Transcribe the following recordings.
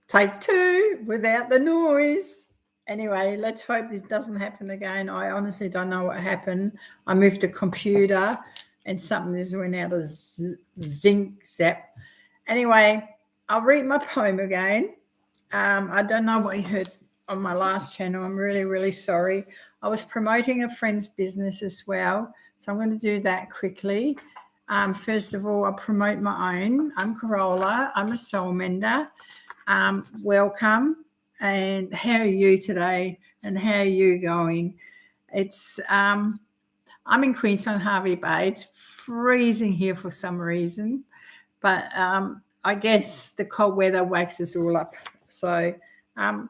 Take two without the noise. Anyway, let's hope this doesn't happen again. I honestly don't know what happened. I moved the computer and something just went out of zinc zap. Anyway, I'll read my poem again. I don't know what you heard on my last channel. I'm really, really sorry. I was promoting a friend's business as well. So I'm going to do that quickly. First of all, I'll promote my own. I'm Corolla. I'm a soul mender. Welcome. And how are you today? And how are you going? It's I'm in Queensland, Harvey Bay. It's freezing here for some reason, but I guess the cold weather wakes us all up. So I'm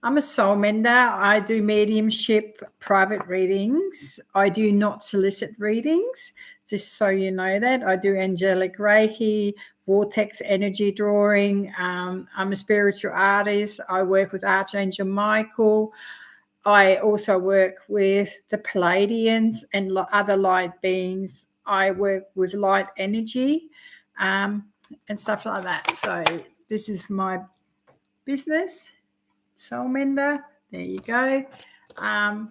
a soul mender. I do mediumship, private readings. I do not solicit readings, just so you know that. I do angelic Reiki, vortex energy drawing. I'm a spiritual artist. I work with Archangel Michael. I also work with the Palladians and other light beings. I work with light energy and stuff like that. So this is my business, Soul Mender. There you go. I'm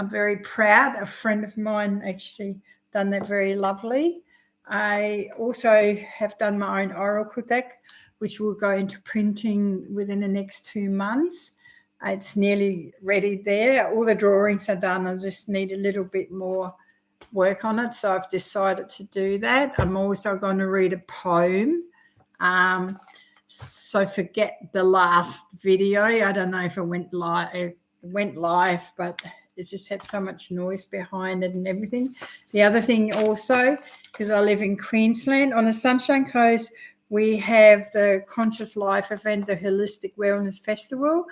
very proud. A friend of mine actually done that very lovely. I also have done my own oracle deck, which will go into printing within the next 2 months. It's nearly ready there. All the drawings are done. I just need a little bit more work on it. So I've decided to do that. I'm also going to read a poem. So forget the last video. I don't know if it went live, but it just had so much noise behind it and everything. The other thing also, because I live in Queensland, on the Sunshine Coast, we have the Conscious Life event, the Holistic Wellness Festival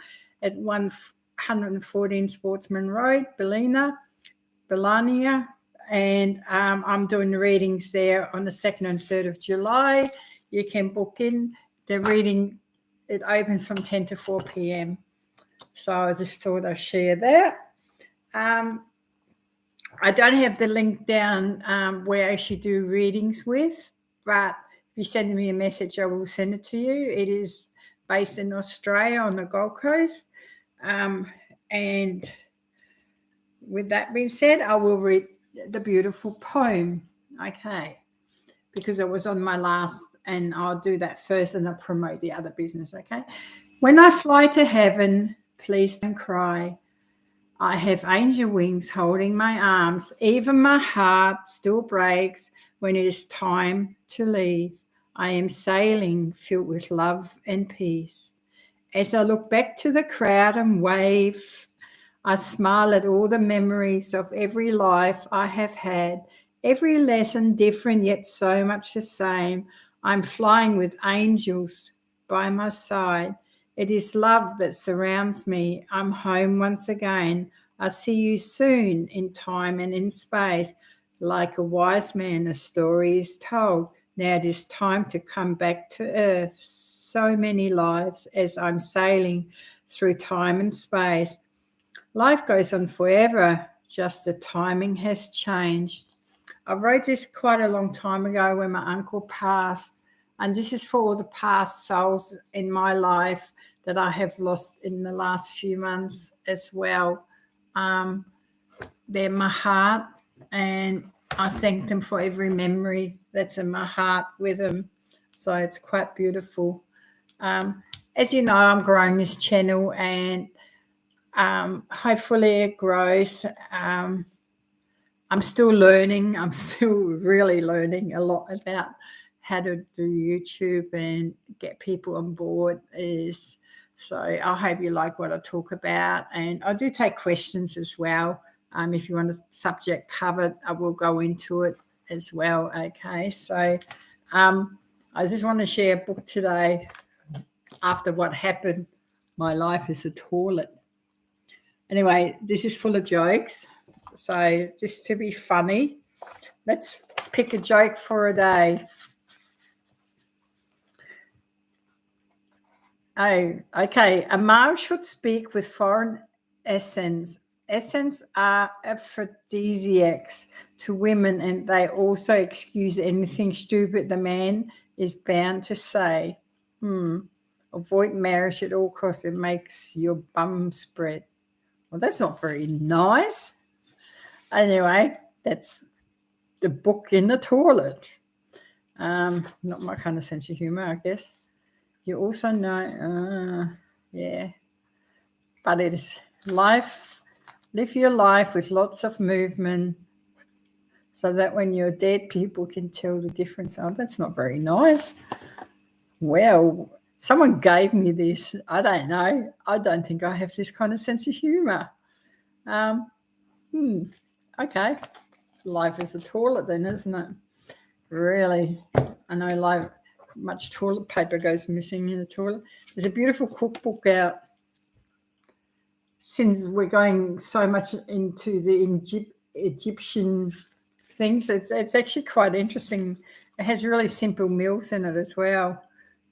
at 114 Sportsman Road, Bellania. And I'm doing the readings there on the 2nd and 3rd of July. You can book in. The reading, it opens from 10 to 4 p.m. So I just thought I'd share that. I don't have the link down where I actually do readings with, but if you send me a message, I will send it to you. It is based in Australia on the Gold Coast. And with that being said, I will read the beautiful poem. Okay. Because it was on my last, and I'll do that first and I'll promote the other business, okay? When I fly to heaven, please don't cry. I have angel wings holding my arms. Even my heart still breaks when it is time to leave. I am sailing filled with love and peace. As I look back to the crowd and wave, I smile at all the memories of every life I have had. Every lesson different, yet so much the same. I'm flying with angels by my side. It is love that surrounds me. I'm home once again. I see you soon in time and in space. Like a wise man, a story is told. Now it is time to come back to earth. So many lives as I'm sailing through time and space. Life goes on forever, just the timing has changed. I wrote this quite a long time ago when my uncle passed, and this is for all the past souls in my life that I have lost in the last few months as well. They're my heart, and I thank them for every memory that's in my heart with them. So it's quite beautiful. As you know, I'm growing this channel, and hopefully it grows. I'm still learning. I'm still really learning a lot about how to do YouTube and get people on board. So I hope you like what I talk about, and I do take questions as well. If you want a subject covered, I will go into it as well. Okay, so I just want to share a book today. After what happened, my life is a toilet. Anyway, this is full of jokes. So just to be funny, let's pick a joke for a day. Oh, okay. A male should speak with foreign accents. Accents are aphrodisiacs to women, and they also excuse anything stupid the man is bound to say. Avoid marriage at all costs. It makes your bum spread. Well, that's not very nice. Anyway, that's the book in the toilet. Not my kind of sense of humor, I guess. You also know, yeah, but it is life. Live your life with lots of movement so that when you're dead, people can tell the difference. Oh, that's not very nice. Well, someone gave me this. I don't know. I don't think I have this kind of sense of humor. Okay. Life is a toilet then, isn't it? Really. I know much toilet paper goes missing in the toilet. There's a beautiful cookbook out. Since we're going so much into the Egyptian things, it's actually quite interesting. It has really simple meals in it as well.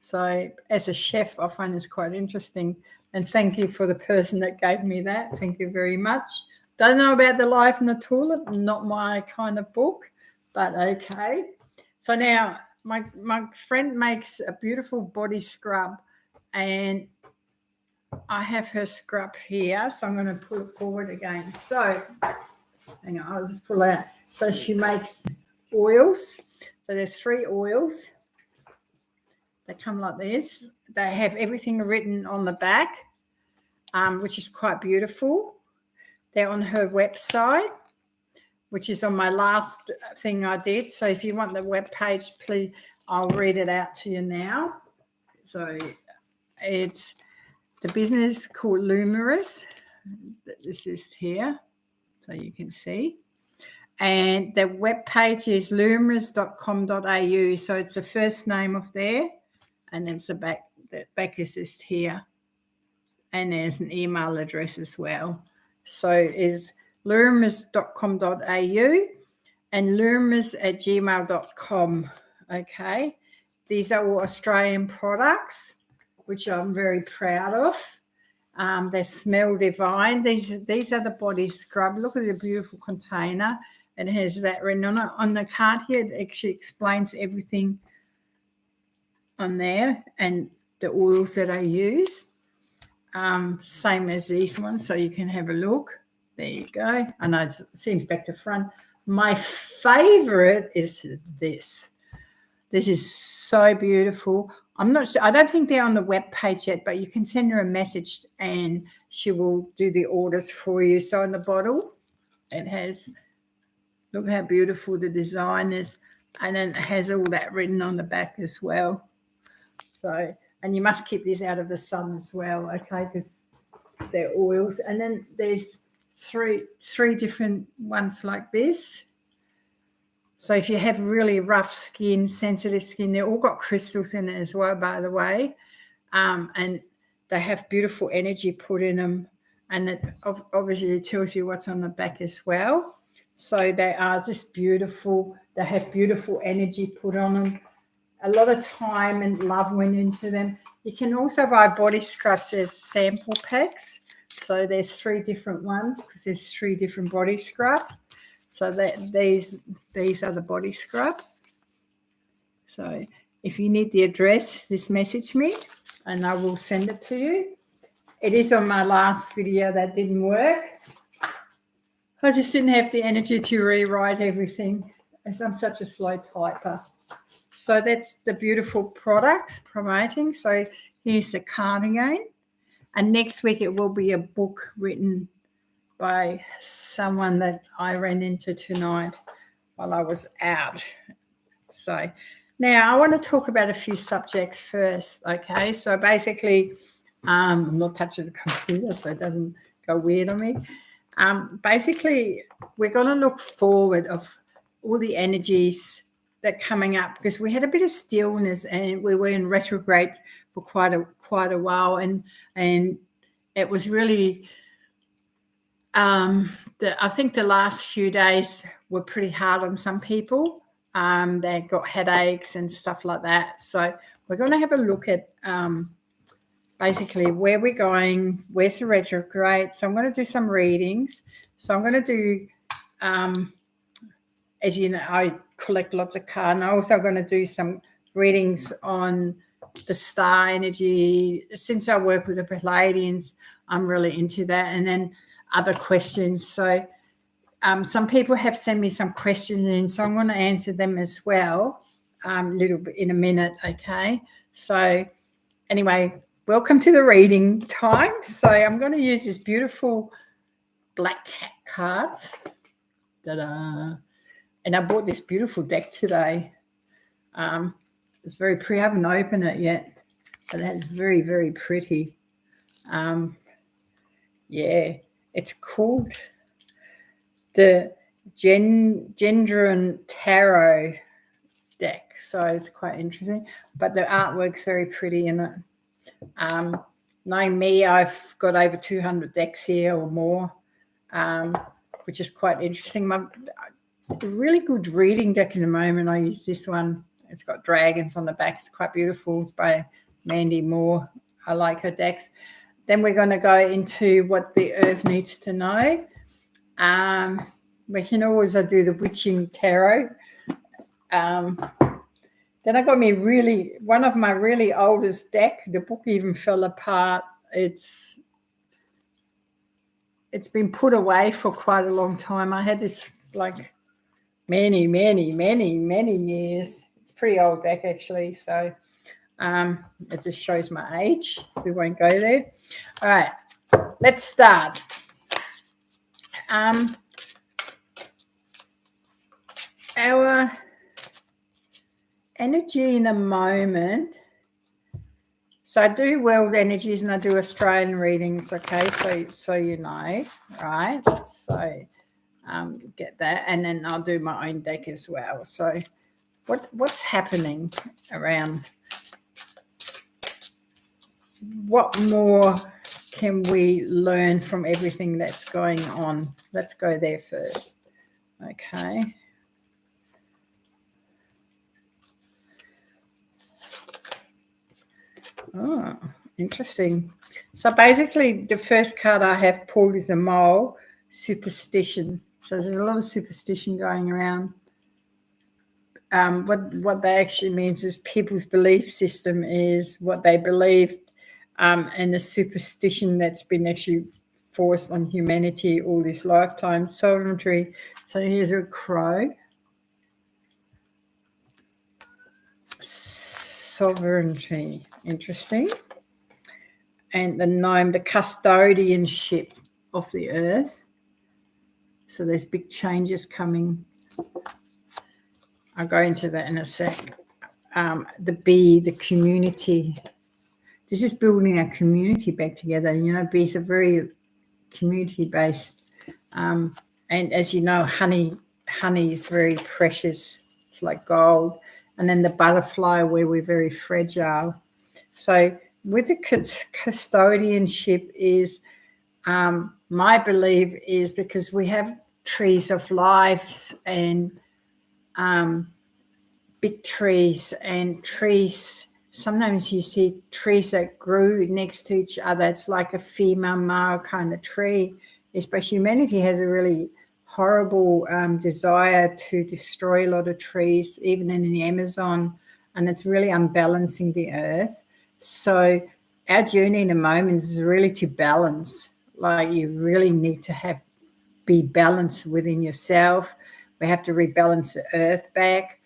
So as a chef, I find this quite interesting. And thank you for the person that gave me that. Thank you very much. Don't know about the life in the toilet, not my kind of book, but okay. So now my friend makes a beautiful body scrub, and I have her scrub here, so I'm going to pull it forward again. So hang on, I'll just pull out. So she makes oils. So there's 3 oils. They come like this. They have everything written on the back, which is quite beautiful. They're on her website, which is on my last thing I did. So if you want the web page, please, I'll read it out to you now. So it's the business called Lumerous. This is here, so you can see. And the web page is lumerous.com.au. So it's the first name of there, and then the back is just here. And there's an email address as well. So is lumerous.com.au and lumerous@gmail.com. Okay. These are all Australian products, which I'm very proud of. They smell divine. These are the body scrub. Look at the beautiful container. It has that written on it. On the card here, it actually explains everything on there and the oils that I use. Same as these ones, so you can have a look. There you go. I know it seems back to front. My favorite is this. This is so beautiful. I'm not sure. I don't think they're on the web page yet, but you can send her a message and she will do the orders for you. So on the bottle, it has, look how beautiful the design is. And then it has all that written on the back as well. So, and you must keep these out of the sun as well, okay, because they're oils. And then there's three different ones like this. So if you have really rough skin, sensitive skin, they've all got crystals in it as well, by the way. And they have beautiful energy put in them. And it obviously it tells you what's on the back as well. So they are just beautiful. They have beautiful energy put on them. A lot of time and love went into them. You can also buy body scrubs as sample packs. So there's 3 different ones because there's 3 different body scrubs. So that these are the body scrubs. So if you need the address, just message me and I will send it to you. It is on my last video that didn't work. I just didn't have the energy to rewrite everything as I'm such a slow typer. So that's the beautiful products promoting. So here's the card again. And next week it will be a book written by someone that I ran into tonight while I was out. So now I want to talk about a few subjects first, okay? So basically, I'm not touching the computer so it doesn't go weird on me. Basically, we're going to look forward of all the energies that are coming up because we had a bit of stillness and we were in retrograde for quite a while and it was really I think the last few days were pretty hard on some people. They got headaches and stuff like that. So we're going to have a look at basically where we're going, where's the retrograde. So I'm going to do some readings. So I'm going to do, as you know, I collect lots of cards. And I'm also going to do some readings on the star energy. Since I work with the Palladians, I'm really into that. And then other questions. So some people have sent me some questions in, so I'm going to answer them as well a little bit in a minute, okay? So anyway, welcome to the reading time. So I'm going to use this beautiful black cat cards. Ta-da. And I bought this beautiful deck today. It's very pretty. I haven't opened it yet, but it's very, very pretty. Yeah, it's called the Gendron Tarot deck. So it's quite interesting. But the artwork's very pretty in it. Knowing me, I've got over 200 decks here or more, which is quite interesting. A really good reading deck in the moment. I use this one. It's got dragons on the back. It's quite beautiful. It's by Mandy Moore. I like her decks. Then we're going to go into what the earth needs to know. We can always do the witching tarot. Then I got me one of my really oldest deck. The book even fell apart. It's been put away for quite a long time. I had this like many years. It's a pretty old deck actually. So it just shows my age. We won't go there. All right, let's start. Our energy in a moment. So I do world energies and I do Australian readings, okay? So you know, right? So get that, and then I'll do my own deck as well. So what's happening around? What more can we learn from everything that's going on? Let's go there first. Okay. Oh, interesting. So basically the first card I have pulled is a mole, superstition. So there's a lot of superstition going around. What that actually means is people's belief system is what they believe, and the superstition that's been actually forced on humanity all this lifetime. Sovereignty. So here's a crow. Sovereignty. Interesting. And the gnome, the custodianship of the earth. So there's big changes coming. I'll go into that in a sec. The bee, the community. This is building a community back together. You know, bees are very community-based. And as you know, honey is very precious. It's like gold. And then the butterfly, where we're very fragile. So with the custodianship is, my belief is because we have trees of life and big trees and trees. Sometimes you see trees that grew next to each other. It's like a female male kind of tree. But humanity has a really horrible desire to destroy a lot of trees, even in the Amazon, and it's really unbalancing the earth. So our journey in a moment is really to balance. Like you really need to be balanced within yourself. We have to rebalance the earth back.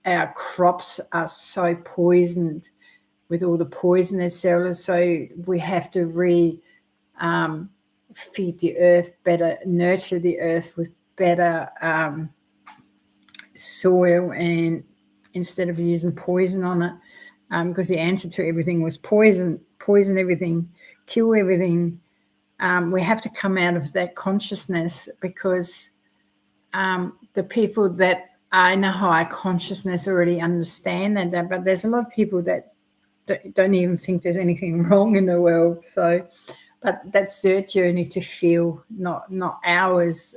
Our crops are so poisoned with all the poisonous cells, so we have to feed the earth better, nurture the earth with better soil, and instead of using poison on it, because the answer to everything was poison everything, kill everything. We have to come out of that consciousness, because the people that are in a higher consciousness already understand that, but there's a lot of people that don't even think there's anything wrong in the world. So, but that's their journey to feel, not ours,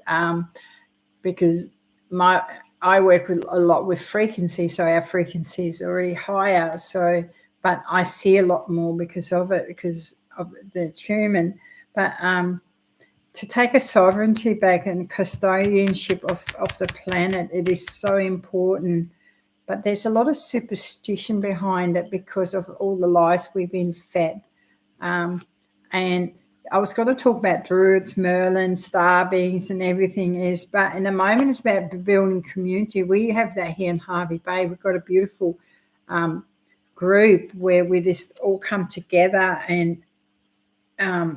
because I work a lot with frequency, so our frequency is already higher. So, but I see a lot more because of it, because of the attunement. But to take a sovereignty back and custodianship of the planet, it is so important but there's a lot of superstition behind it because of all the lies we've been fed. And I was going to talk about druids, Merlin, star beings, and everything is, but in a moment it's about building community. We have that here in Harvey Bay. We've got a beautiful group where we just all come together and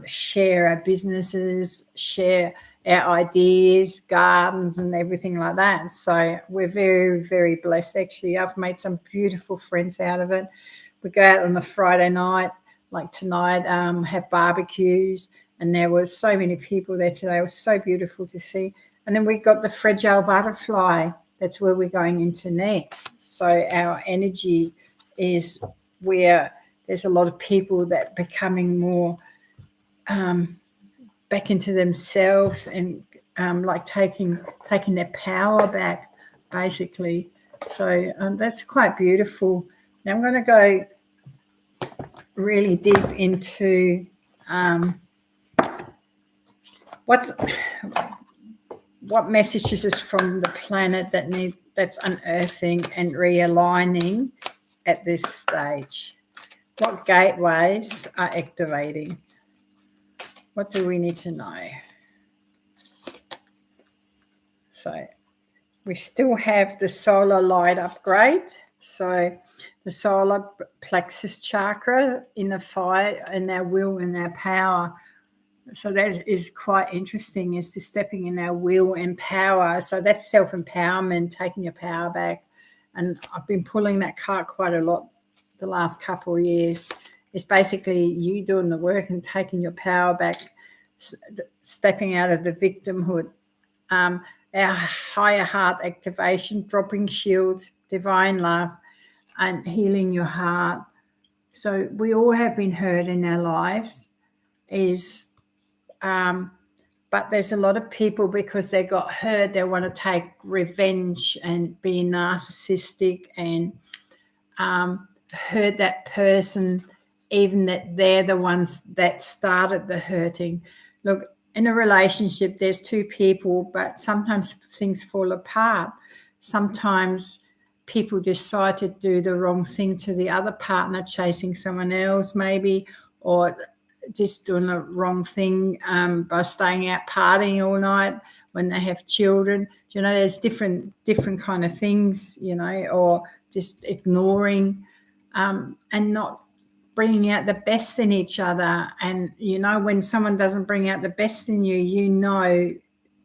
share our businesses, share our ideas, gardens, and everything like that. So we're very, very blessed. Actually, I've made some beautiful friends out of it. We go out on a Friday night, like tonight, have barbecues, and there was so many people there today. It was so beautiful to see. And then we got the fragile butterfly. That's where we're going into next. So our energy is where there's a lot of people that are becoming more back into themselves and like taking their power back, basically. So that's quite beautiful. Now I'm going to go really deep into what messages is from the planet that's unearthing and realigning at this stage. What gateways are activating? What do we need to know? So we still have the solar light upgrade. So the solar plexus chakra in the fire and our will and our power. So that is quite interesting, is to stepping in our will and power. So that's self-empowerment, taking your power back. And I've been pulling that card quite a lot the last couple of years. It's basically you doing the work and taking your power back, stepping out of the victimhood. Our higher heart activation, dropping shields, divine love, and healing your heart. So we all have been hurt in our lives, but there's a lot of people, because they got hurt, they want to take revenge and be narcissistic and hurt that person, even that they're the ones that started the hurting. Look, in a relationship, there's two people, but sometimes things fall apart. Sometimes people decide to do the wrong thing to the other partner, chasing someone else maybe, or just doing the wrong thing by staying out partying all night when they have children. You know, there's different kind of things, you know, or just ignoring and not bringing out the best in each other. And, you know, when someone doesn't bring out the best in you, you know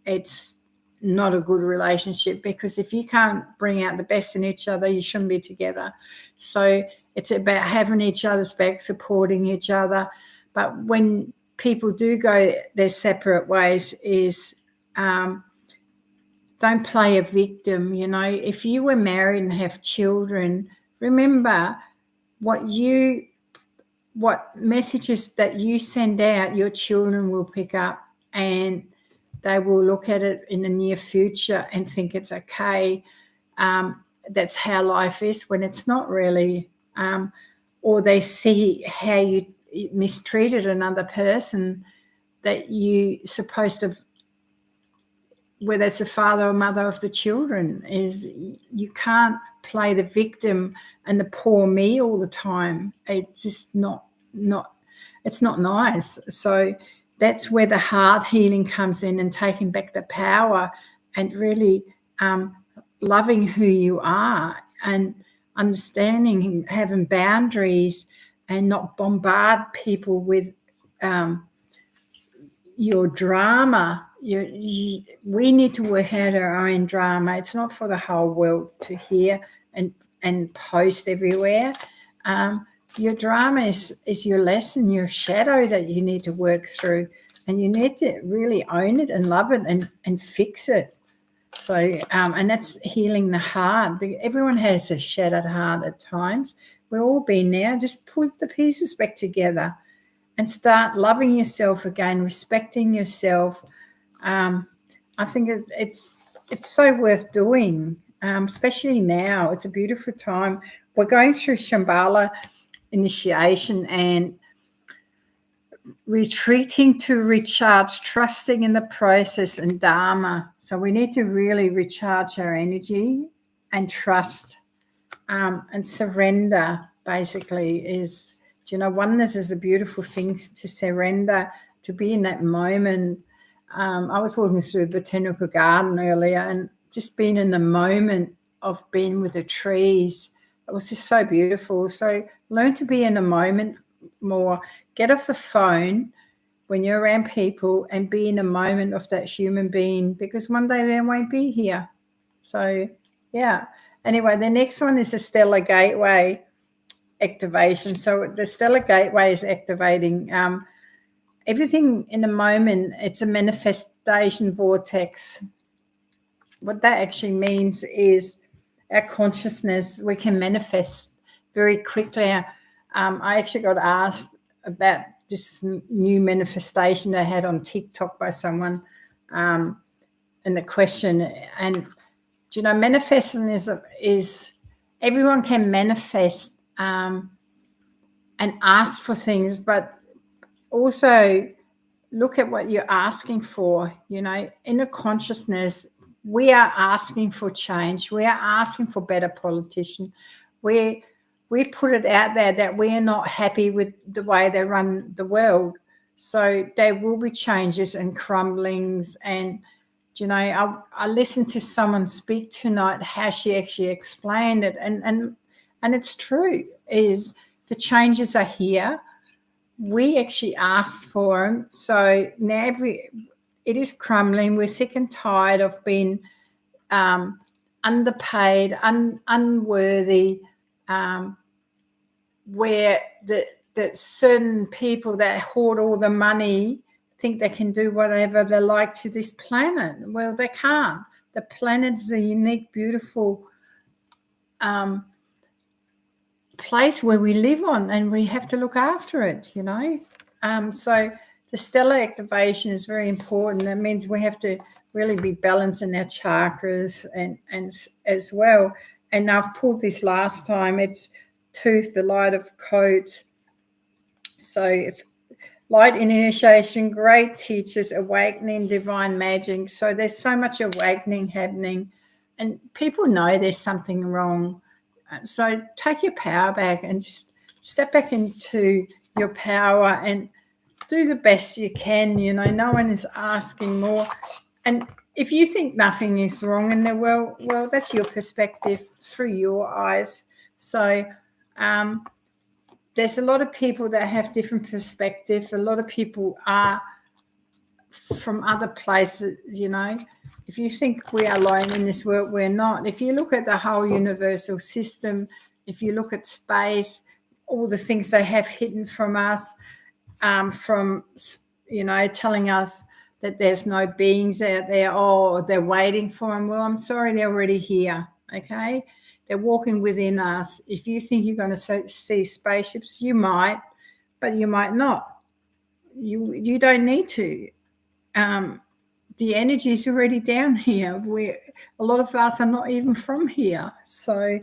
it's not a good relationship, because if you can't bring out the best in each other, you shouldn't be together. So it's about having each other's back, supporting each other. But when people do go their separate ways, is don't play a victim. You know, if you were married and have children, remember what messages that you send out, your children will pick up, and they will look at it in the near future and think it's okay. That's how life is, when it's not really. Or they see how you mistreated another person that you supposed to, whether it's the father or mother of the children, is you can't play the victim and the poor me all the time. It's just not it's not nice. So that's where the heart healing comes in, and taking back the power and really loving who you are and understanding, having boundaries, and not bombard people with your drama. We need to work out our own drama. It's not for the whole world to hear and post everywhere. Your drama is your lesson, your shadow that you need to work through, and you need to really own it and love it and fix it. So, and that's healing the heart. Everyone has a shattered heart at times. We've all been there. Just put the pieces back together and start loving yourself again, respecting yourself. I think it's so worth doing, especially now. It's a beautiful time. We're going through Shambhala initiation and retreating to recharge, trusting in the process and Dharma. So we need to really recharge our energy and trust And surrender basically is, oneness is a beautiful thing, to surrender, to be in that moment. I was walking through the botanical garden earlier and just being in the moment of being with the trees. It was just so beautiful. So learn to be in the moment more. Get off the phone when you're around people and be in the moment of that human being, because one day they won't be here. So, yeah. Anyway, the next one is the stellar gateway activation. So the stellar gateway is activating everything in the moment. It's a manifestation vortex. What that actually means is our consciousness, we can manifest very quickly. I actually got asked about this new manifestation they had on TikTok by someone, and the question, and manifesting is everyone can manifest and ask for things, but also look at what you're asking for. In a consciousness, we are asking for change. We are asking for better politicians. We put it out there that we are not happy with the way they run the world. So there will be changes and crumblings. And I listened to someone speak tonight, how she actually explained it, and it's true. Is the changes are here. We actually asked for them. So now it is crumbling. We're sick and tired of being underpaid, unworthy, where that certain people that hoard all the money think they can do whatever they like to this planet. Well, they can't. The planet is a unique, beautiful place where we live on, and we have to look after it, So the stellar activation is very important. That means we have to really be balancing our chakras and as well. And I've pulled this last time. It's Tooth, the light of codes. So it's light initiation, great teachers, awakening, divine magic. So there's so much awakening happening, and people know there's something wrong. So take your power back and just step back into your power and do the best you can. No one is asking more. And if you think nothing is wrong in the world, well, that's your perspective through your eyes. So there's a lot of people that have different perspectives. A lot of people are from other places, If you think we are alone in this world, we're not. If you look at the whole universal system, if you look at space, all the things they have hidden from us, from, telling us that there's no beings out there, or they're waiting for them. Well, I'm sorry, they're already here, okay? They're walking within us. If you think you're going to see spaceships, you might, but you might not. You don't need to. The energy is already down here. A lot of us are not even from here. So,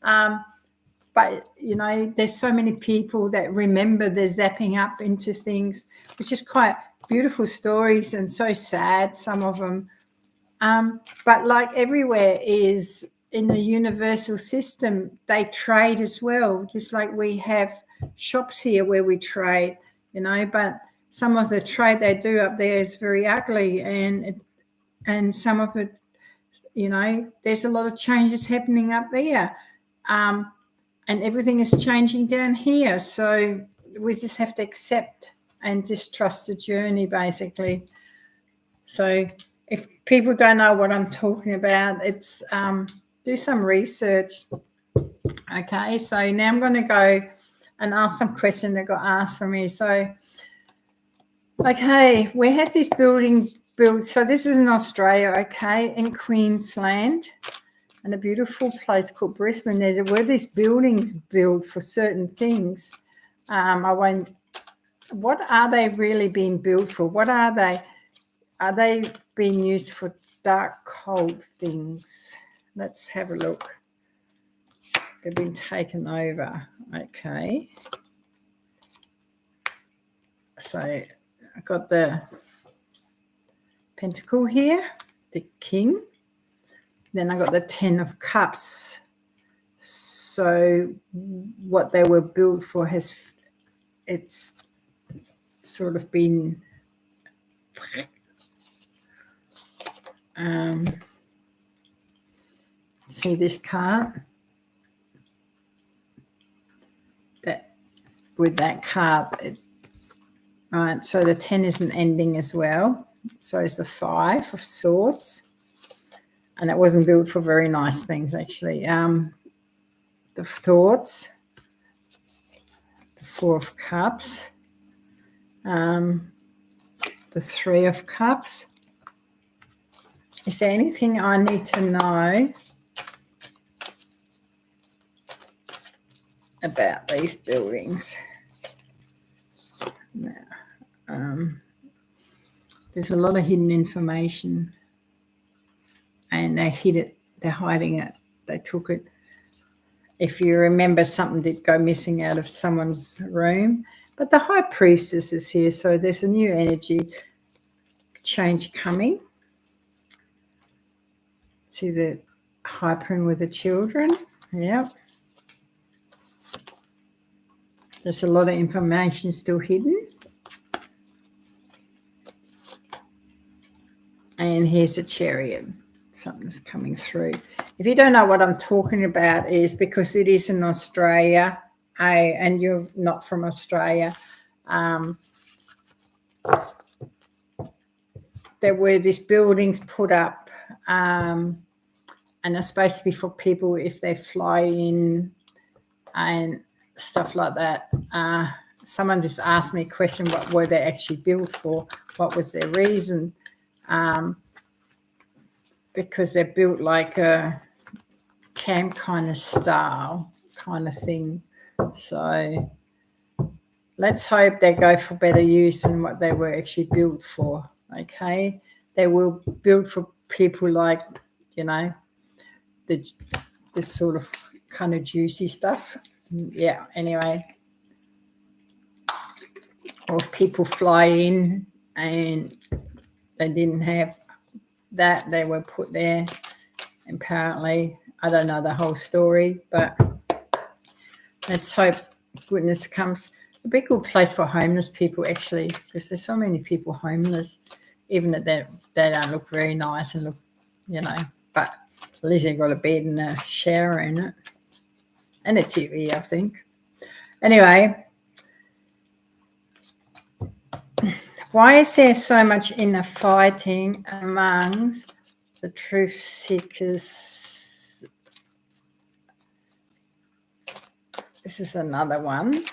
but there's so many people that remember they're zapping up into things, which is quite beautiful stories and so sad, some of them. But like everywhere is in the universal system, they trade as well, just like we have shops here where we trade, but some of the trade they do up there is very ugly, and some of it, there's a lot of changes happening up there, and everything is changing down here. So we just have to accept and just trust the journey, basically. So if people don't know what I'm talking about, it's do some research. Okay, so now I'm going to go and ask some questions that got asked for me. So, okay, we had this building built. So this is in Australia, okay, in Queensland, and a beautiful place called Brisbane. There's where these buildings built for certain things. What are they really being built for? What are they? Are they being used for dark, cold things? Let's have a look. They've been taken over. Okay. So I got the Pentacle here, the King. Then I got the 10 of Cups. So what they were built for it's sort of been see this card? That with that card, right, so the 10 isn't ending as well. So it's the 5 of Swords. And it wasn't built for very nice things, actually. The Thoughts, the 4 of Cups, the 3 of Cups. Is there anything I need to know about these buildings? Now, there's a lot of hidden information, and they hid it. They're hiding it. They took it. If you remember, something did go missing out of someone's room. But the High Priestess is here, so there's a new energy change coming. See the Hyperion with the children? Yep. There's a lot of information still hidden. And here's a Chariot. Something's coming through. If you don't know what I'm talking about, is because it is in Australia, and you're not from Australia. There were these buildings put up, and they're supposed to be for people if they fly in and stuff like that. Someone just asked me a question: what were they actually built for? What was their reason? Because they're built like a camp kind of style kind of thing. So let's hope they go for better use than what they were actually built for. Okay, they were built for people like, you know, this sort of kind of juicy stuff. Yeah, anyway. Or if people fly in and they didn't have that, they were put there. Apparently, I don't know the whole story, but let's hope goodness comes. It'd be a good place for homeless people, actually, because there's so many people homeless, even that they don't look very nice and look, you know, but at least they've got a bed and a shower in it and a TV, I think. Anyway, why is there so much inner fighting amongst the truth seekers? This is another one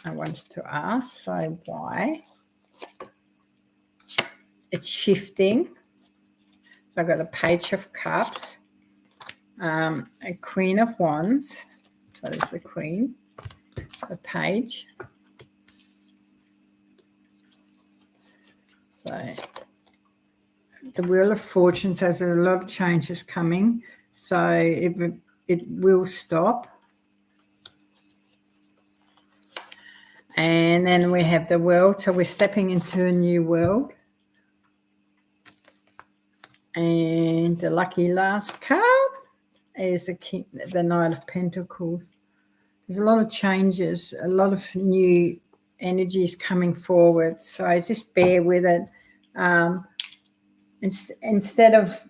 I wanted to ask. So why? It's shifting. So I've got a Page of Cups, a Queen of Wands. So there's the Queen, the Page. So the Wheel of Fortune says there's a lot of changes coming. So it will stop. And then we have the world. So we're stepping into a new world. And the lucky last card is the Knight of Pentacles. There's a lot of changes, a lot of new energies coming forward. So I just bear with it. Instead of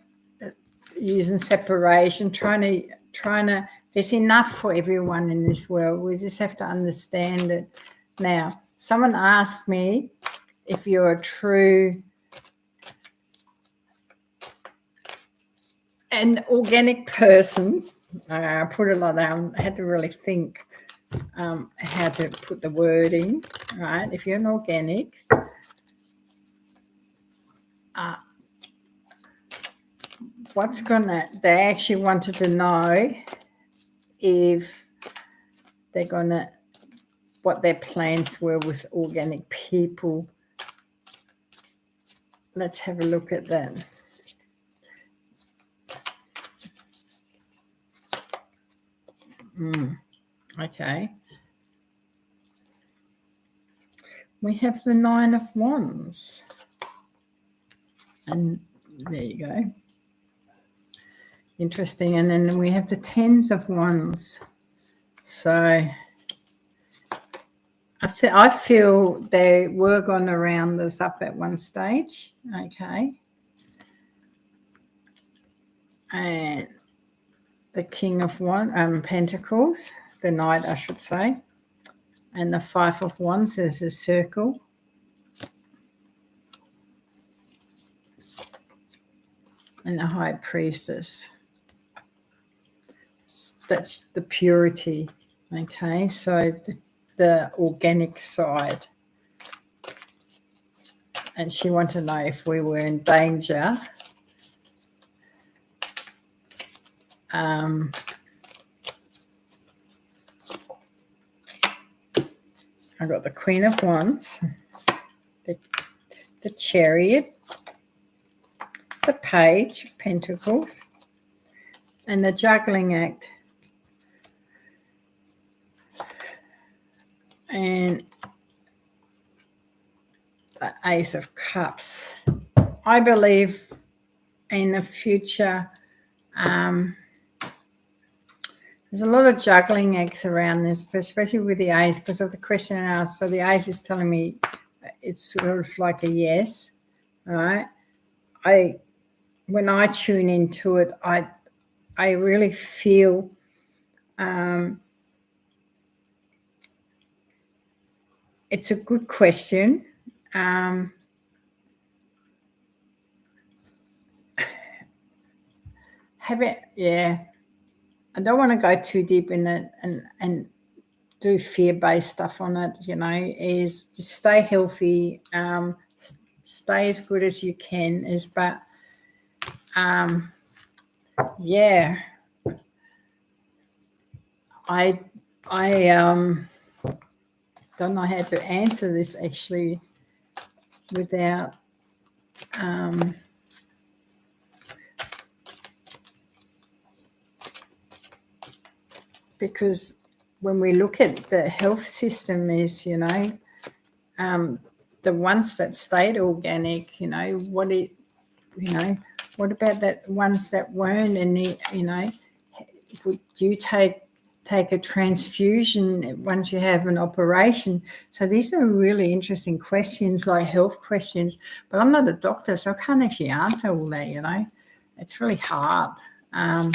using separation, trying to, there's enough for everyone in this world. We just have to understand it. Now, someone asked me if you're a true an organic person. I put it like that. I had to really think how to put the wording, right? If you're an organic, they actually wanted to know if they're gonna, what their plans were with organic people. Let's have a look at that. Okay. We have the Nine of Wands. And there you go. Interesting. And then we have the Tens of Wands. So I feel they were going to round this up at one stage. Okay. And the King of Pentacles, the Knight, I should say. And the Five of Wands is a circle. And the High Priestess. That's the purity. Okay, so the organic side. And she wanted to know if we were in danger. I got the Queen of Wands, the Chariot, the Page of Pentacles, and the Juggling Act. And the Ace of Cups. I believe in the future, there's a lot of juggling acts around this, especially with the Ace, because of the question I asked. So the Ace is telling me it's sort of like a yes, all right? When I tune into it, I really feel it's a good question. I don't want to go too deep in it and do fear-based stuff on it, is to stay healthy, stay as good as you can, I don't know how to answer this actually without because when we look at the health system is, the ones that stayed organic, what about that ones that weren't? And would you take a transfusion once you have an operation? So these are really interesting questions, like health questions, but I'm not a doctor, so I can't actually answer all that, it's really hard. I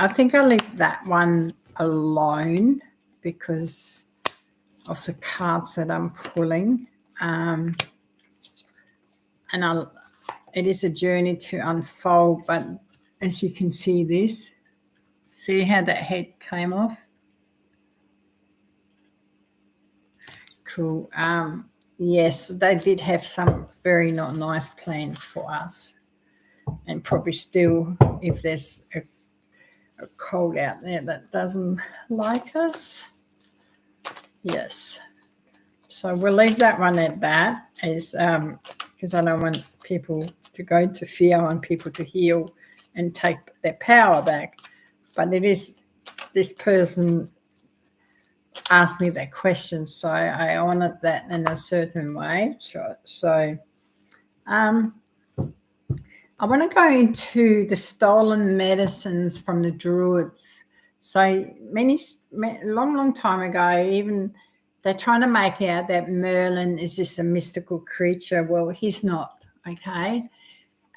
think I'll leave that one alone because of the cards that I'm pulling. It is a journey to unfold, but as you can see this, see how that head came off? Cool. Yes, they did have some very not nice plans for us. And probably still, if there's a cold out there that doesn't like us. Yes. So we'll leave that one at that, because I don't want people to go into fear. I want people to heal and take their power back. But it is, this person asked me that question, so I honoured that in a certain way. So I want to go into the stolen medicines from the Druids. So long time ago, even they're trying to make out that Merlin is just a mystical creature. Well, he's not, okay?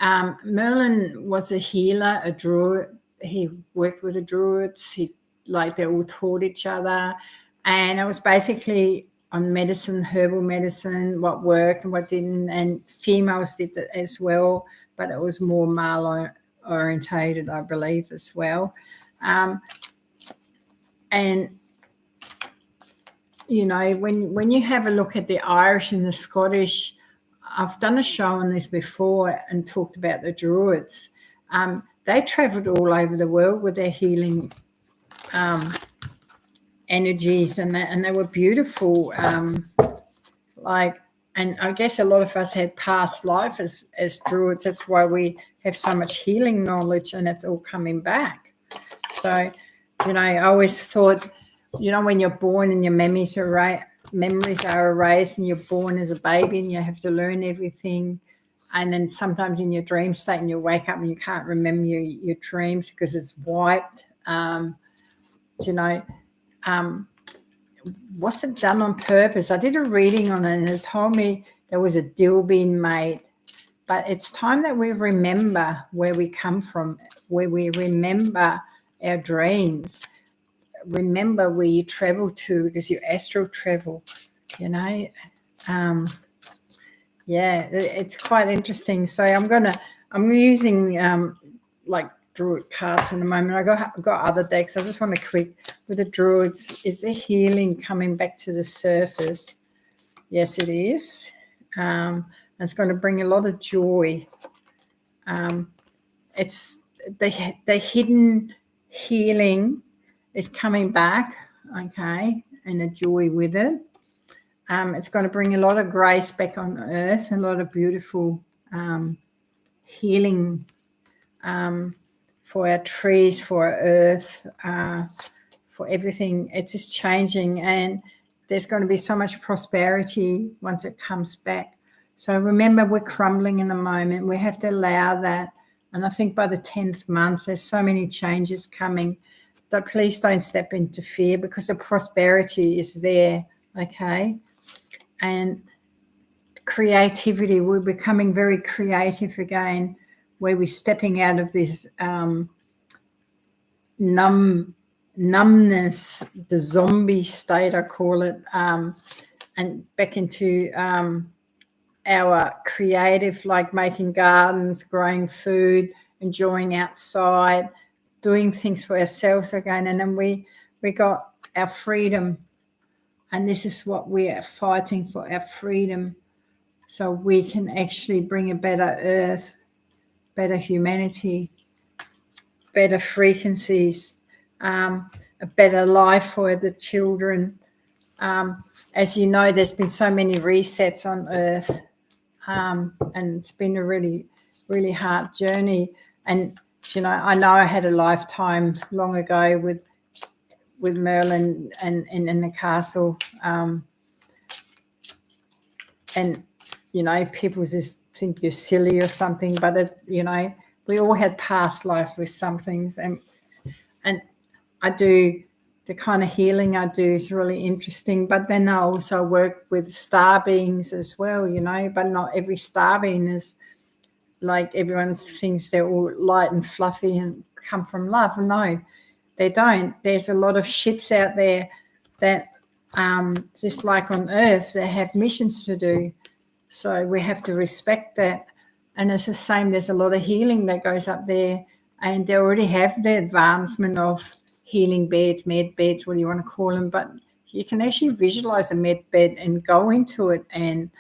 Merlin was a healer, a druid. He worked with the Druids. They all taught each other. And it was basically on medicine, herbal medicine, what worked and what didn't. And females did that as well, but it was more male orientated, I believe, as well. And when you have a look at the Irish and the Scottish, I've done a show on this before and talked about the Druids. They travelled all over the world with their healing energies, and they were beautiful. And I guess a lot of us had past life as Druids. That's why we have so much healing knowledge, and it's all coming back. So, I always thought, when you're born and your memories are erased, and you're born as a baby and you have to learn everything, and then sometimes in your dream state and you wake up and you can't remember your dreams because it's wiped. You know, was it done on purpose? I did a reading on it and it told me there was a deal being made. But it's time that we remember where we come from, where we remember our dreams. Remember where you travel to, because you astral travel, you know. Yeah, it's quite interesting. So I'm using like druid cards in the moment. I've got other decks. I just want to quick with the druids. Is there healing coming back to the surface? Yes, it is. It's going to bring a lot of joy. It's the hidden healing is coming back, okay, and a joy with it. It's going to bring a lot of grace back on earth, a lot of beautiful healing for our trees, for our earth, for everything. It's just changing, and there's going to be so much prosperity once it comes back. So remember, we're crumbling in the moment. We have to allow that. And I think by the 10th month, there's so many changes coming. But please don't step into fear, because the prosperity is there, okay? And creativity, we're becoming very creative again, where we're stepping out of this numbness, the zombie state, I call it, and back into our creative, like making gardens, growing food, enjoying outside, doing things for ourselves again. And then we got our freedom, and this is what we are fighting for, our freedom, so we can actually bring a better earth, better humanity, better frequencies, a better life for the children. As you know, there's been so many resets on earth. And it's been a really, really hard journey. And, you know I had a lifetime long ago with Merlin and in the castle. And, you know, people just think you're silly or something, but, you know, we all had past life with some things. And I do, the kind of healing I do is really interesting. But then I also work with star beings as well, you know, but not every star being is like everyone thinks they're all light and fluffy and come from love. No, they don't. There's a lot of ships out there that, just like on Earth, they have missions to do. So we have to respect that. And it's the same, there's a lot of healing that goes up there, and they already have the advancement of healing beds, med beds, what do you want to call them, but you can actually visualize a med bed and go into it. And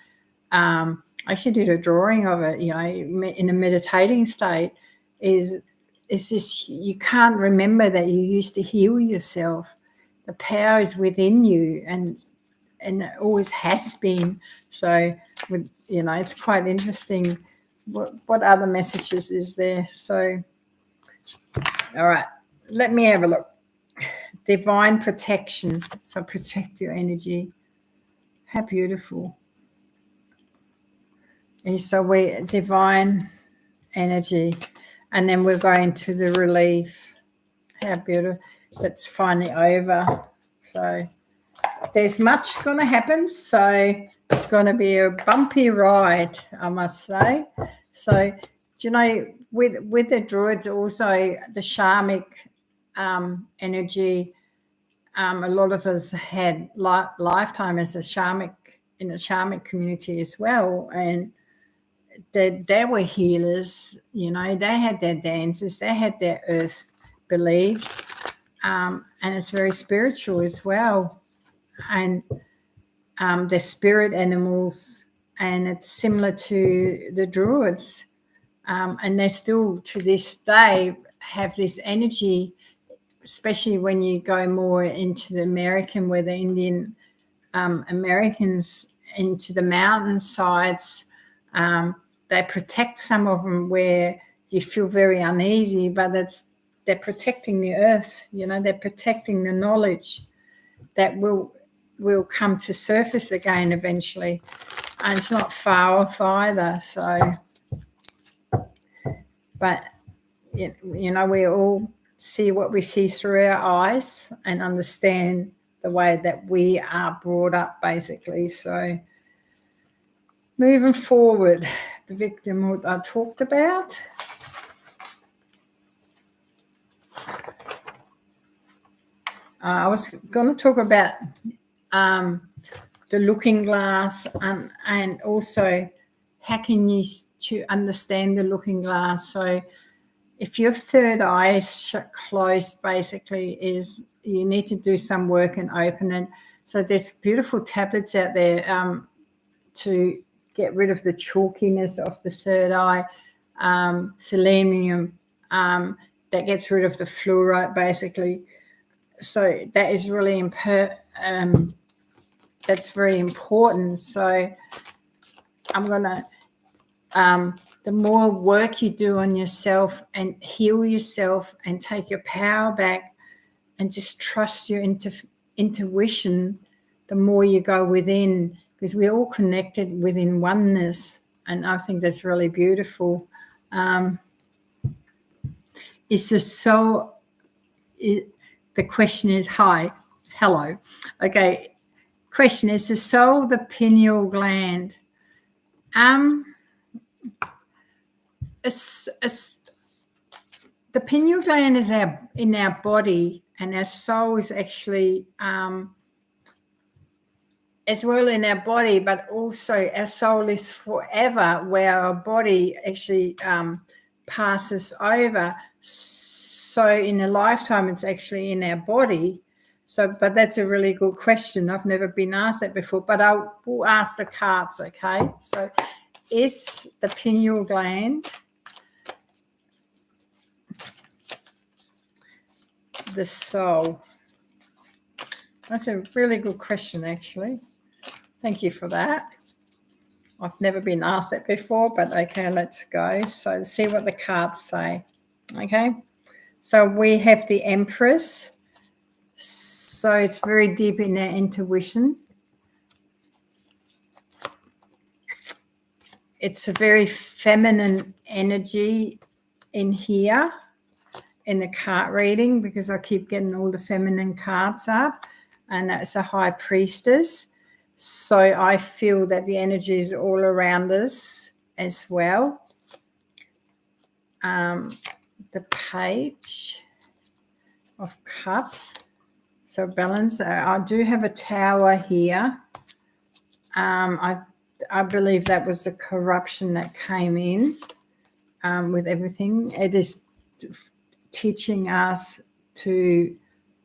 I actually did a drawing of it, you know, in a meditating state. Is this, you can't remember that you used to heal yourself. The power is within you, and it always has been. So, you know, it's quite interesting. What other messages is there? So, all right, let me have a look. Divine protection. So protect your energy. How beautiful. And so we divine energy. And then we're going to the relief. How beautiful. That's finally over. So there's much going to happen. So it's going to be a bumpy ride, I must say. So, do you know, with the druids also, the shamanic energy, a lot of us had lifetime as a shamanic in the shamanic community as well. And they were healers, you know, they had their dances, they had their earth beliefs, and it's very spiritual as well. And they're spirit animals, and it's similar to the druids, and they still to this day have this energy, especially when you go more into the American, where the Indian Americans into the mountain sides, they protect some of them where you feel very uneasy, but they're protecting the earth, you know, they're protecting the knowledge that will come to surface again eventually. And it's not far off either. So, but, you know, we're all see what we see through our eyes and understand the way that we are brought up, basically. So moving forward, the victim what I talked about. I was going to talk about the looking glass and also how can you to understand the looking glass. So if your third eye is closed, basically is you need to do some work and open it. So there's beautiful tablets out there to get rid of the chalkiness of the third eye, selenium, that gets rid of the fluorite, basically. So that is really that's very important. So I'm gonna the more work you do on yourself and heal yourself and take your power back and just trust your intuition, the more you go within, because we're all connected within oneness. And I think that's really beautiful. It's just so, the question is, hello. Okay, question is the soul, the pineal gland. The pineal gland is in our body, and our soul is actually as well in our body, but also our soul is forever, where our body actually passes over. So in a lifetime, it's actually in our body. So, but that's a really good question. I've never been asked that before, but I will ask the cards, okay? So is the pineal gland the soul? That's a really good question, actually. Thank you for that. I've never been asked that before, but okay, let's go. So see what the cards say. Okay, so we have the Empress. So it's very deep in our intuition. It's a very feminine energy in here in the card reading, because I keep getting all the feminine cards up, and that's a High Priestess. So I feel that the energy is all around us as well. The Page of Cups. So balance. I do have a Tower here. I believe that was the corruption that came in with everything. It is teaching us to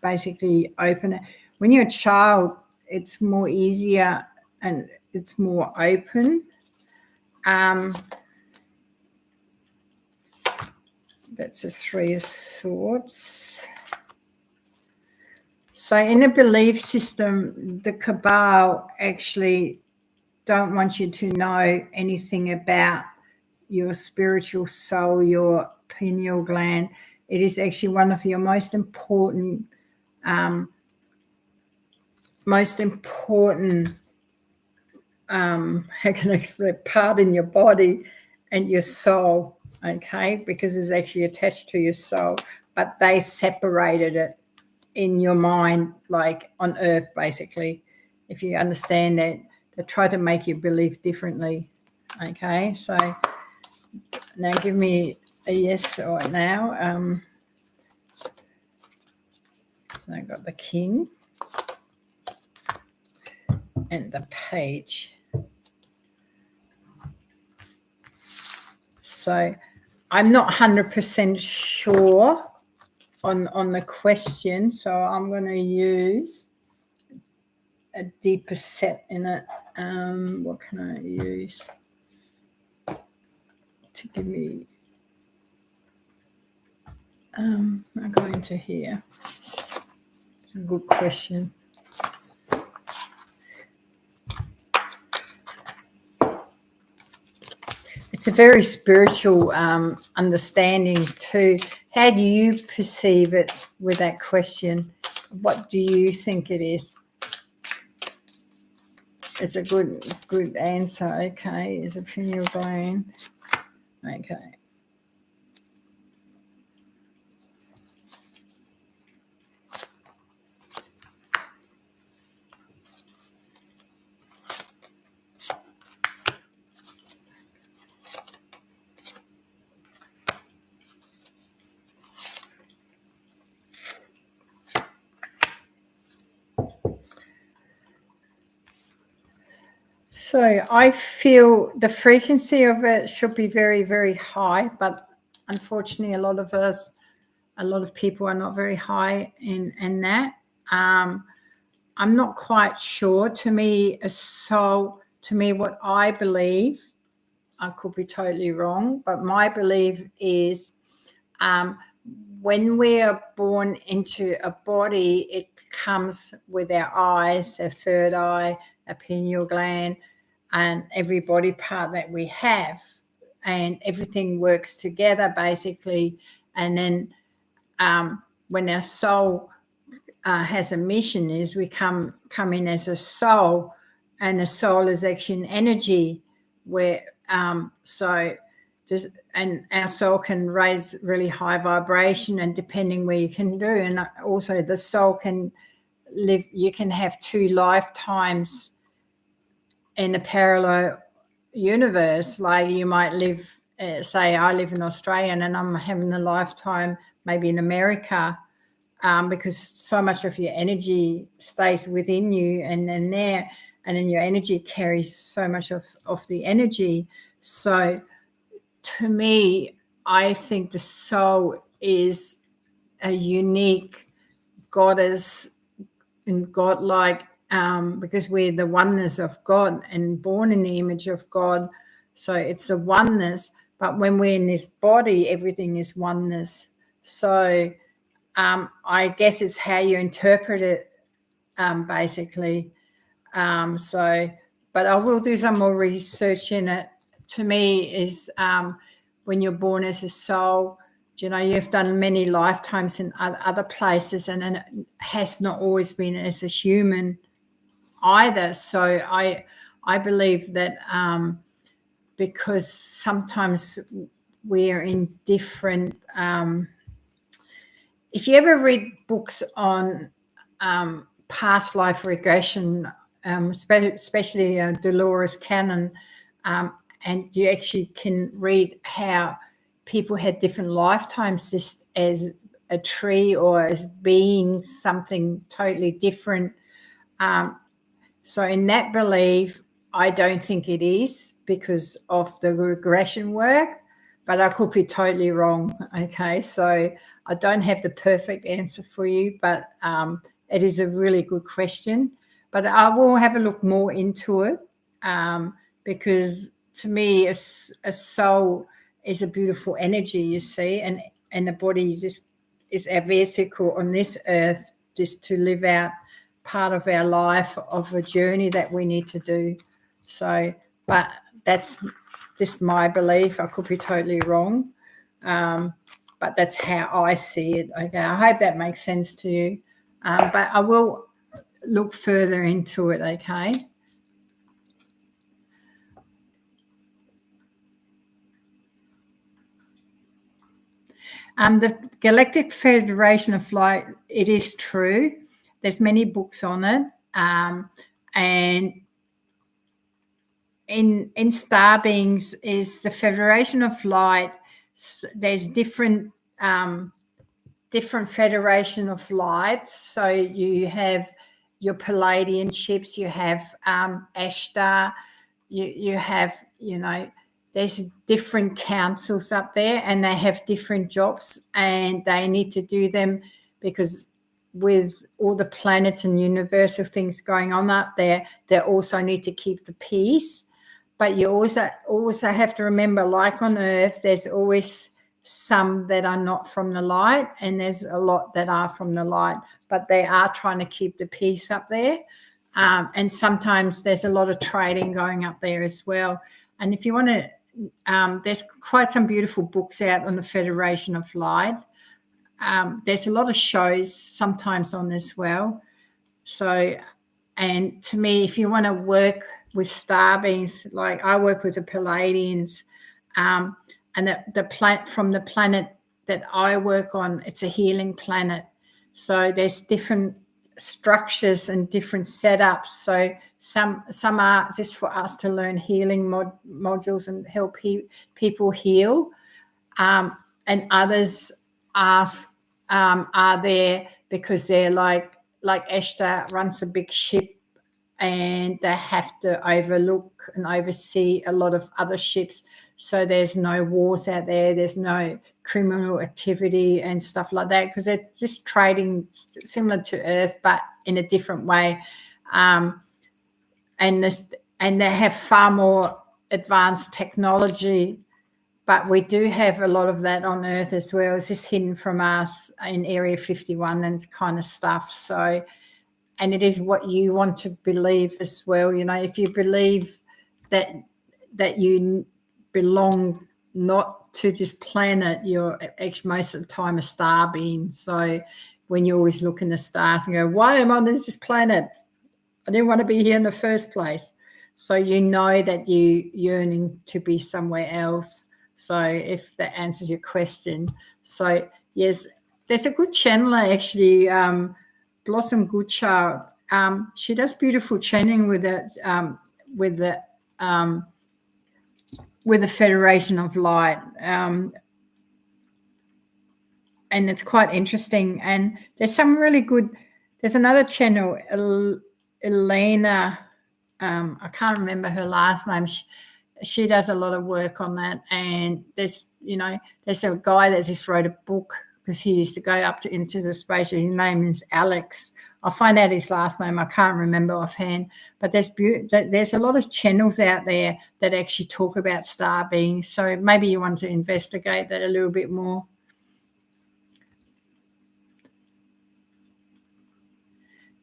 basically open it. When you're a child, it's more easier and it's more open. That's a Three of Swords. So in a belief system, the Cabal actually don't want you to know anything about your spiritual soul, your pineal gland. It is actually one of your most important how can I explain, part in your body and your soul, okay, because it's actually attached to your soul, but they separated it in your mind, like on earth, basically. If you understand that, they try to make you believe differently. Okay, so now give me a yes or a now. So I got the King and the Page. So I'm not 100% sure on the question, so I'm going to use a deeper set in it. What can I use to give me? I'll go into here. It's a good question. It's a very spiritual understanding too. How do you perceive it with that question? What do you think it is? It's a good answer. Okay, is it pineal gland? Okay. So I feel the frequency of it should be very, very high, but unfortunately, a lot of people are not very high in that. I'm not quite sure. To me, what I believe, I could be totally wrong, but my belief is when we are born into a body, it comes with our eyes, our third eye, our pineal gland, and every body part that we have. And everything works together basically. And then when our soul has a mission, is we come in as a soul, and the soul is actually an energy where so there's, and our soul can raise really high vibration, and depending where you can do, and also the soul can live, you can have 2 lifetimes in a parallel universe. Like you might live, say I live in Australia and I'm having a lifetime maybe in America, because so much of your energy stays within you and then there, and then your energy carries so much of the energy. So to me, I think the soul is a unique goddess and godlike, because we're the oneness of God and born in the image of God. So it's the oneness. But when we're in this body, everything is oneness. So I guess it's how you interpret it, basically. But I will do some more research in it. To me, is when you're born as a soul, you've done many lifetimes in other places, and then it has not always been as a human either. So I believe that because sometimes we're in different. If you ever read books on past life regression, especially Dolores Cannon, and you actually can read how people had different lifetimes, just as a tree or as being something totally different. So in that belief, I don't think it is because of the regression work, but I could be totally wrong. Okay, so I don't have the perfect answer for you, but it is a really good question. But I will have a look more into it, because to me, a soul is a beautiful energy, you see, and the body is our vehicle on this earth just to live out part of our life of a journey that we need to do. So, but that's just my belief. I could be totally wrong, but that's how I see it. Okay, I hope that makes sense to you, but I will look further into it. Okay. The Galactic Federation of Light, it is true. There's many books on it, and in Star Beings is the Federation of Light. There's different Federation of Lights. So you have your Palladian ships, you have Ashtar, you have, there's different councils up there, and they have different jobs, and they need to do them because with all the planets and universal things going on up there, they also need to keep the peace. But you also have to remember, like on Earth, there's always some that are not from the light, and there's a lot that are from the light, but they are trying to keep the peace up there. And sometimes there's a lot of trading going up there as well. And if you want to, there's quite some beautiful books out on the Federation of Light. There's a lot of shows sometimes on as well. So, and to me, if you want to work with star beings, like I work with the Palladians, and the planet from the planet that I work on, it's a healing planet. So there's different structures and different setups. So some are just for us to learn healing modules and help people heal, and others are there because they're like Esther runs a big ship, and they have to overlook and oversee a lot of other ships. So there's no wars out there. There's no criminal activity and stuff like that, because it's just trading similar to Earth, but in a different way. And they have far more advanced technology, but we do have a lot of that on Earth as well. It's just hidden from us in Area 51 and kind of stuff. So, and it is what you want to believe as well. You know, if you believe that you belong not to this planet, you're actually most of the time a star being. So when you always look in the stars and go, why am I on this planet? I didn't want to be here in the first place. So you know that you're yearning to be somewhere else. So if that answers your question. So yes, there's a good channeler actually, Blossom Goodchild. She does beautiful channeling with the Federation of Light. And it's quite interesting. And there's some really good, there's another channel, Elena, I can't remember her last name. She does a lot of work on that. And there's a guy that just wrote a book, because he used to go up into the space. His name is Alex. I'll find out his last name. I can't remember offhand. But there's a lot of channels out there that actually talk about star beings. So maybe you want to investigate that a little bit more.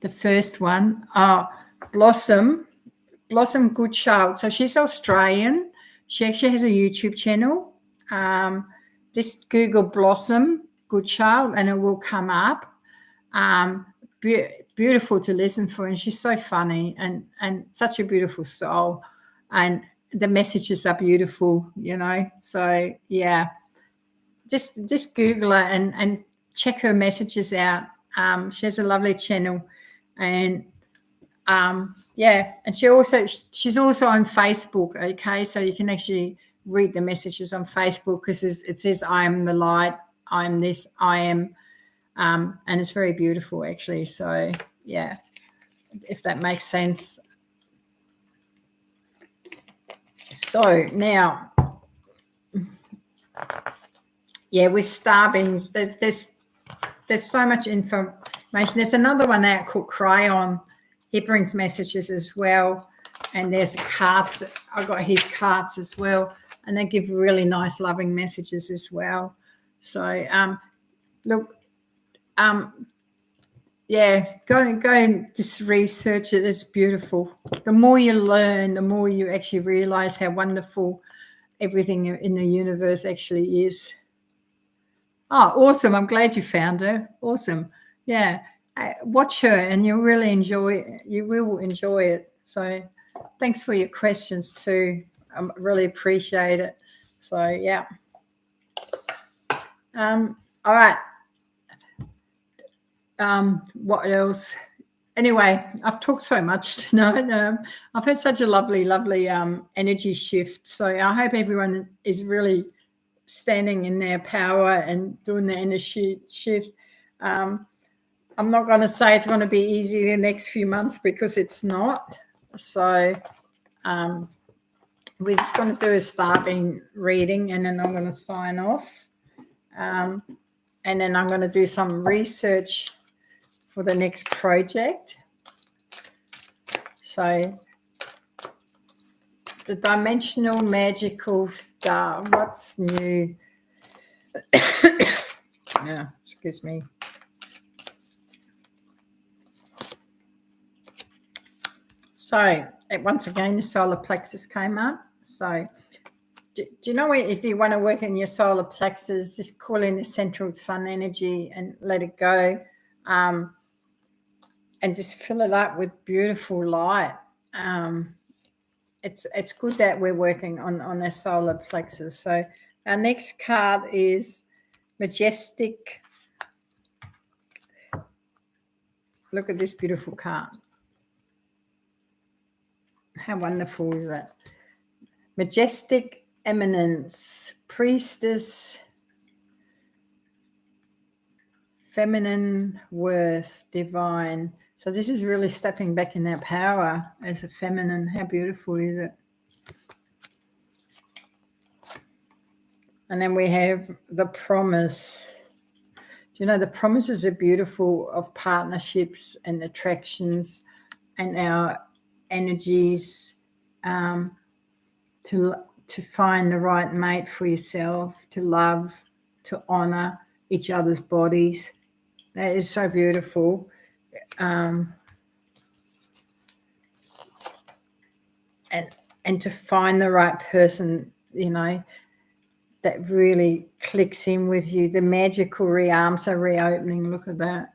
The first one, Blossom Goodchild. So she's Australian. She actually has a YouTube channel. Just Google Blossom Goodchild and it will come up. Beautiful to listen for, and she's so funny and such a beautiful soul, and the messages are beautiful, So yeah, just Google her and check her messages out. She has a lovely channel, and and she's also on Facebook. Okay, so you can actually read the messages on Facebook, because it says I am the light, I am this, I am, and it's very beautiful actually. So yeah, if that makes sense. So now, with star beings, there's so much information. There's another one out called Cryon. He brings messages as well, and there's cards. I got his cards as well, and they give really nice, loving messages as well. So look, go and just research it. It's beautiful. The more you learn, the more you actually realize how wonderful everything in the universe actually is. Oh, awesome. I'm glad you found her. Awesome. Yeah. Watch her and you'll really enjoy it. You will enjoy it. So thanks for your questions too. I really appreciate it. So, yeah. All right. What else? Anyway, I've talked so much tonight. I've had such a lovely energy shift. So I hope everyone is really standing in their power and doing the energy shifts. I'm not going to say it's going to be easy the next few months, because it's not. So we're just going to do a starting reading, and then I'm going to sign off. And then I'm going to do some research for the next project. So the dimensional magical star, what's new? Yeah, excuse me. So once again, the solar plexus came up. So do you know if you want to work in your solar plexus, just call in the central sun energy and let it go, and just fill it up with beautiful light. It's good that we're working on the solar plexus. So our next card is Majestic. Look at this beautiful card. How wonderful is that? Majestic Eminence, Priestess, Feminine Worth, Divine, So this is really stepping back in our power as a feminine. How beautiful is it? And then we have the promise. Do you know the promises are beautiful of partnerships and attractions and our energies, to find the right mate for yourself, to love, to honor each other's bodies. That is so beautiful. And to find the right person, you know, that really clicks in with you. The magical realms are reopening. Look at that.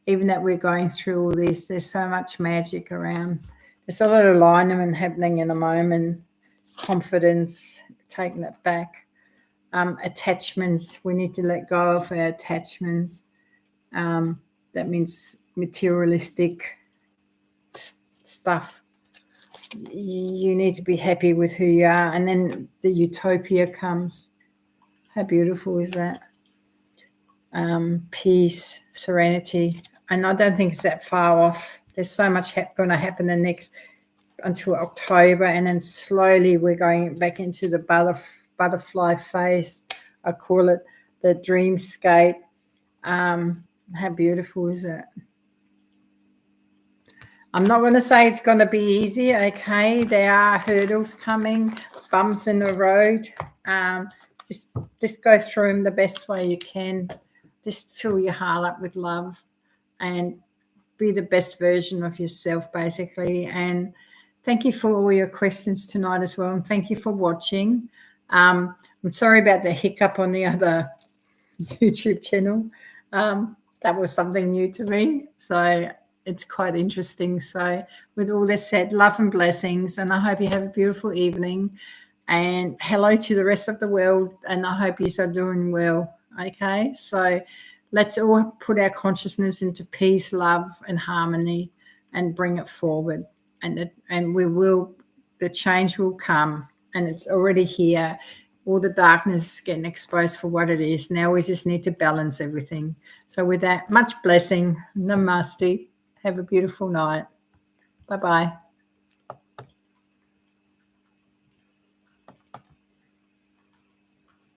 Even that we're going through all this, there's so much magic around. There's a lot of alignment happening in the moment. Confidence, taking it back. Attachments, we need to let go of our attachments. That means materialistic stuff. You need to be happy with who you are, and then the utopia comes. How beautiful is that? Peace, serenity, and I don't think it's that far off. There's so much going to happen the next until October, and then slowly we're going back into the butterfly phase. I call it the dreamscape. How beautiful is it? I'm not going to say it's going to be easy, okay? There are hurdles coming, bumps in the road. Just go through them the best way you can. Just fill your heart up with love and be the best version of yourself, basically. And thank you for all your questions tonight as well. And thank you for watching. I'm sorry about the hiccup on the other YouTube channel. That was something new to me. So it's quite interesting. So with all this said, love and blessings, and I hope you have a beautiful evening, and hello to the rest of the world, and I hope you are doing well. Okay, so let's all put our consciousness into peace, love and harmony, and bring it forward, and the change will come, and it's already here. All the darkness is getting exposed for what it is. Now we just need to balance everything. So with that, much blessing. Namaste. Have a beautiful night. Bye-bye.